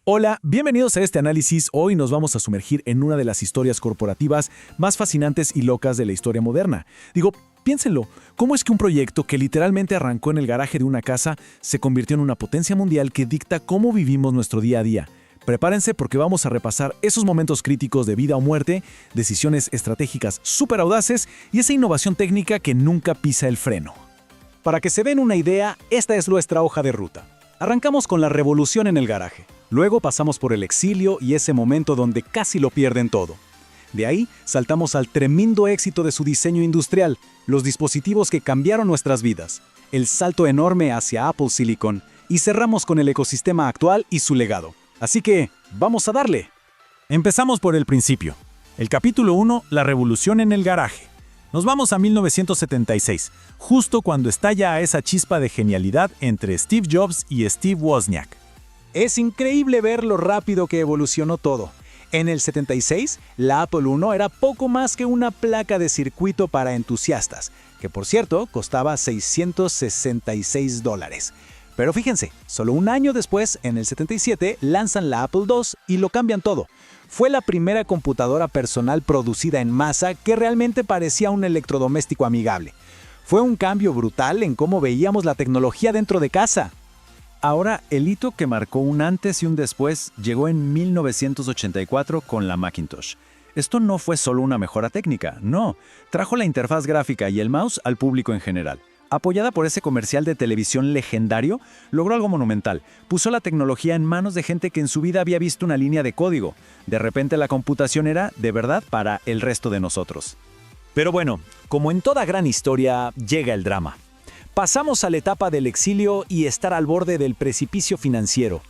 Hola, bienvenidos a este análisis. Hoy nos vamos a sumergir en una de las historias corporativas más fascinantes y locas de la historia moderna. Piénsenlo, ¿cómo es que un proyecto que literalmente arrancó en el garaje de una casa se convirtió en una potencia mundial que dicta cómo vivimos nuestro día a día? Prepárense porque vamos a repasar esos momentos críticos de vida o muerte, decisiones estratégicas súper audaces y esa innovación técnica que nunca pisa el freno. Para que se den una idea, esta es nuestra hoja de ruta. Arrancamos con la revolución en el garaje. Luego pasamos por el exilio y ese momento donde casi lo pierden todo. De ahí saltamos al tremendo éxito de su diseño industrial, los dispositivos que cambiaron nuestras vidas, el salto enorme hacia Apple Silicon y cerramos con el ecosistema actual y su legado. Así que, ¡vamos a darle! Empezamos por el principio. El capítulo 1, la revolución en el garaje. Nos vamos a 1976, justo cuando estalla esa chispa de genialidad entre Steve Jobs y Steve Wozniak. Es increíble ver lo rápido que evolucionó todo. En el 76, la Apple I era poco más que una placa de circuito para entusiastas, que por cierto costaba $666. Pero fíjense, solo un año después, en el 77, lanzan la Apple II y lo cambian todo. Fue la primera computadora personal producida en masa que realmente parecía un electrodoméstico amigable. Fue un cambio brutal en cómo veíamos la tecnología dentro de casa. Ahora, el hito que marcó un antes y un después llegó en 1984 con la Macintosh. Esto no fue solo una mejora técnica, no. Trajo la interfaz gráfica y el mouse al público en general. Apoyada por ese comercial de televisión legendario, logró algo monumental. Puso la tecnología en manos de gente que en su vida había visto una línea de código. De repente la computación era, de verdad, para el resto de nosotros. Pero bueno, como en toda gran historia, llega el drama. Pasamos a la etapa del exilio y estar al borde del precipicio financiero.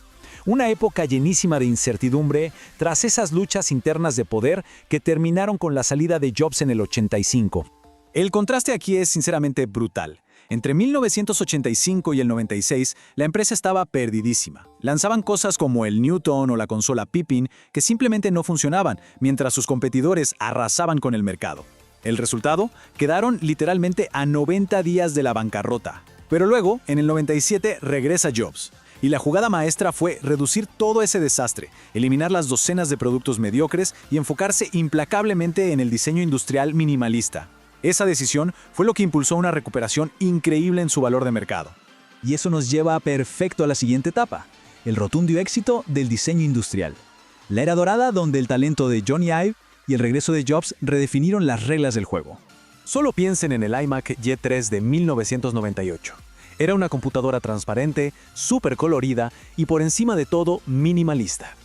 Una época llenísima de incertidumbre tras esas luchas internas de poder que terminaron con la salida de Jobs en el 85. El contraste aquí es sinceramente brutal. Entre 1985 y el 96, la empresa estaba perdidísima. Lanzaban cosas como el Newton o la consola Pippin que simplemente no funcionaban, mientras sus competidores arrasaban con el mercado. El resultado, quedaron literalmente a 90 días de la bancarrota. Pero luego, en el 97, regresa Jobs. Y la jugada maestra fue reducir todo ese desastre, eliminar las docenas de productos mediocres y enfocarse implacablemente en el diseño industrial minimalista. Esa decisión fue lo que impulsó una recuperación increíble en su valor de mercado. Y eso nos lleva perfecto a la siguiente etapa, el rotundo éxito del diseño industrial. La era dorada donde el talento de Jony Ive y el regreso de Jobs redefinieron las reglas del juego. Solo piensen en el iMac G3 de 1998. Era una computadora transparente, súper colorida y por encima de todo minimalista.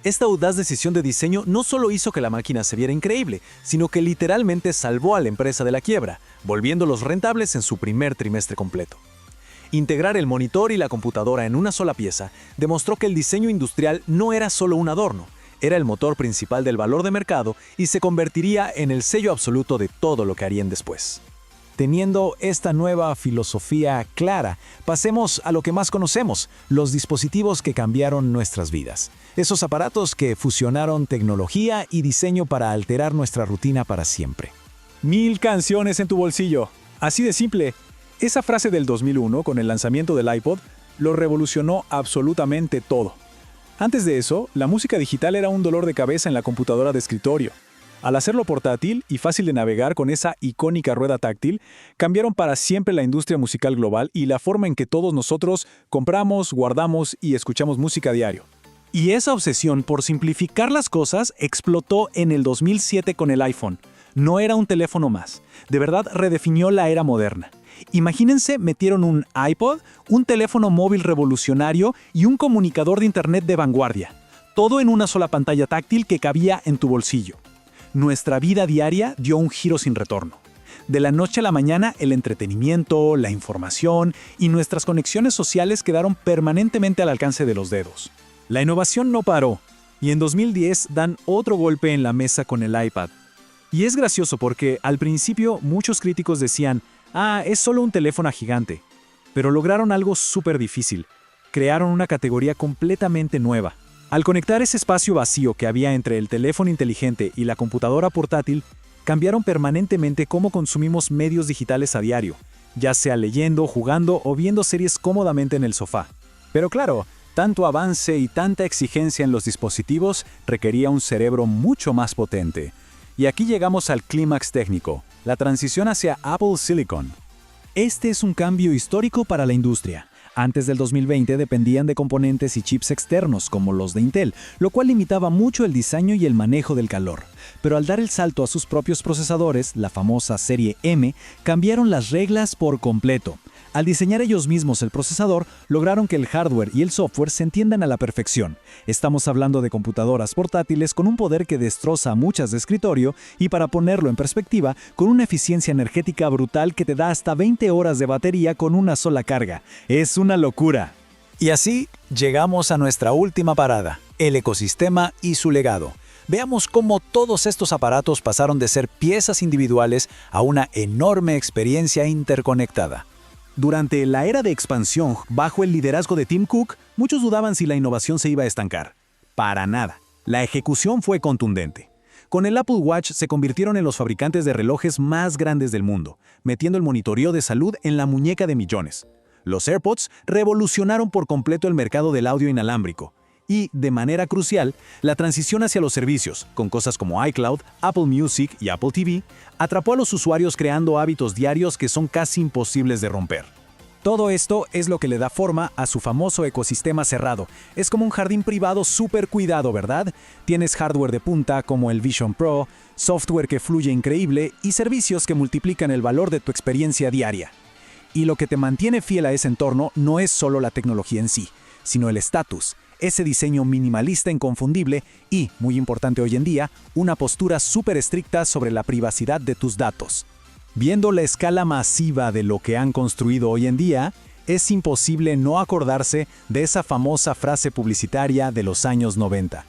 Esta audaz decisión de diseño no solo hizo que la máquina se viera increíble, sino que literalmente salvó a la empresa de la quiebra, volviéndolos rentables en su primer trimestre completo. Integrar el monitor y la computadora en una sola pieza demostró que el diseño industrial no era solo un adorno, era el motor principal del valor de mercado y se convertiría en el sello absoluto de todo lo que harían después. Teniendo esta nueva filosofía clara, pasemos a lo que más conocemos, los dispositivos que cambiaron nuestras vidas. Esos aparatos que fusionaron tecnología y diseño para alterar nuestra rutina para siempre. 1000 canciones en tu bolsillo. Así de simple. Esa frase del 2001 con el lanzamiento del iPod lo revolucionó absolutamente todo. Antes de eso, la música digital era un dolor de cabeza en la computadora de escritorio. Al hacerlo portátil y fácil de navegar con esa icónica rueda táctil, cambiaron para siempre la industria musical global y la forma en que todos nosotros compramos, guardamos y escuchamos música a diario. Y esa obsesión por simplificar las cosas explotó en el 2007 con el iPhone. No era un teléfono más. De verdad redefinió la era moderna. Imagínense, metieron un iPod, un teléfono móvil revolucionario y un comunicador de internet de vanguardia. Todo en una sola pantalla táctil que cabía en tu bolsillo. Nuestra vida diaria dio un giro sin retorno. De la noche a la mañana, el entretenimiento, la información y nuestras conexiones sociales quedaron permanentemente al alcance de los dedos. La innovación no paró, y en 2010 dan otro golpe en la mesa con el iPad. Y es gracioso porque al principio muchos críticos decían, es solo un teléfono gigante. Pero lograron algo súper difícil. Crearon una categoría completamente nueva. Al conectar ese espacio vacío que había entre el teléfono inteligente y la computadora portátil, cambiaron permanentemente cómo consumimos medios digitales a diario, ya sea leyendo, jugando o viendo series cómodamente en el sofá. Pero claro, Tanto avance y tanta exigencia en los dispositivos requería un cerebro mucho más potente. Y aquí llegamos al clímax técnico, la transición hacia Apple Silicon. Este es un cambio histórico para la industria. Antes del 2020 dependían de componentes y chips externos como los de Intel, lo cual limitaba mucho el diseño y el manejo del calor. Pero al dar el salto a sus propios procesadores, la famosa serie M, cambiaron las reglas por completo. Al diseñar ellos mismos el procesador, lograron que el hardware y el software se entiendan a la perfección. Estamos hablando de computadoras portátiles con un poder que destroza a muchas de escritorio y, para ponerlo en perspectiva, con una eficiencia energética brutal que te da hasta 20 horas de batería con una sola carga. Es una locura. Y así llegamos a nuestra última parada, el ecosistema y su legado. Veamos cómo todos estos aparatos pasaron de ser piezas individuales a una enorme experiencia interconectada. Durante la era de expansión, bajo el liderazgo de Tim Cook, muchos dudaban si la innovación se iba a estancar. Para nada. La ejecución fue contundente. Con el Apple Watch se convirtieron en los fabricantes de relojes más grandes del mundo, metiendo el monitoreo de salud en la muñeca de millones. Los AirPods revolucionaron por completo el mercado del audio inalámbrico. Y, de manera crucial, la transición hacia los servicios, con cosas como iCloud, Apple Music y Apple TV, atrapó a los usuarios creando hábitos diarios que son casi imposibles de romper. Todo esto es lo que le da forma a su famoso ecosistema cerrado. Es como un jardín privado súper cuidado, ¿verdad? Tienes hardware de punta como el Vision Pro, software que fluye increíble y servicios que multiplican el valor de tu experiencia diaria. Y lo que te mantiene fiel a ese entorno no es solo la tecnología en sí, sino el estatus, ese diseño minimalista inconfundible y, muy importante hoy en día, una postura súper estricta sobre la privacidad de tus datos. Viendo la escala masiva de lo que han construido hoy en día, es imposible no acordarse de esa famosa frase publicitaria de los años 90.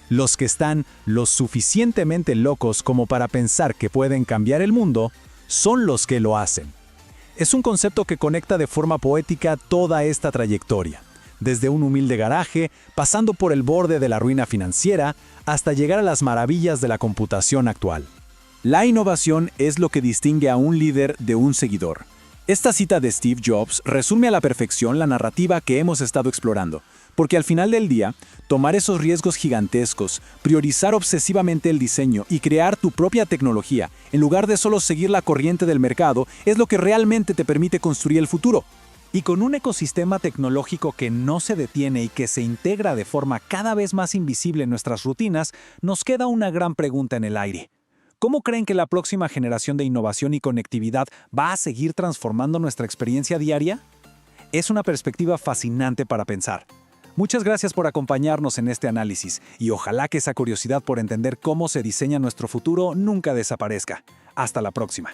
Los que están lo suficientemente locos como para pensar que pueden cambiar el mundo, son los que lo hacen. Es un concepto que conecta de forma poética toda esta trayectoria. Desde un humilde garaje, pasando por el borde de la ruina financiera, hasta llegar a las maravillas de la computación actual. La innovación es lo que distingue a un líder de un seguidor. Esta cita de Steve Jobs resume a la perfección la narrativa que hemos estado explorando, porque al final del día, tomar esos riesgos gigantescos, priorizar obsesivamente el diseño y crear tu propia tecnología, en lugar de solo seguir la corriente del mercado, es lo que realmente te permite construir el futuro. Y con un ecosistema tecnológico que no se detiene y que se integra de forma cada vez más invisible en nuestras rutinas, nos queda una gran pregunta en el aire. ¿Cómo creen que la próxima generación de innovación y conectividad va a seguir transformando nuestra experiencia diaria? Es una perspectiva fascinante para pensar. Muchas gracias por acompañarnos en este análisis y ojalá que esa curiosidad por entender cómo se diseña nuestro futuro nunca desaparezca. Hasta la próxima.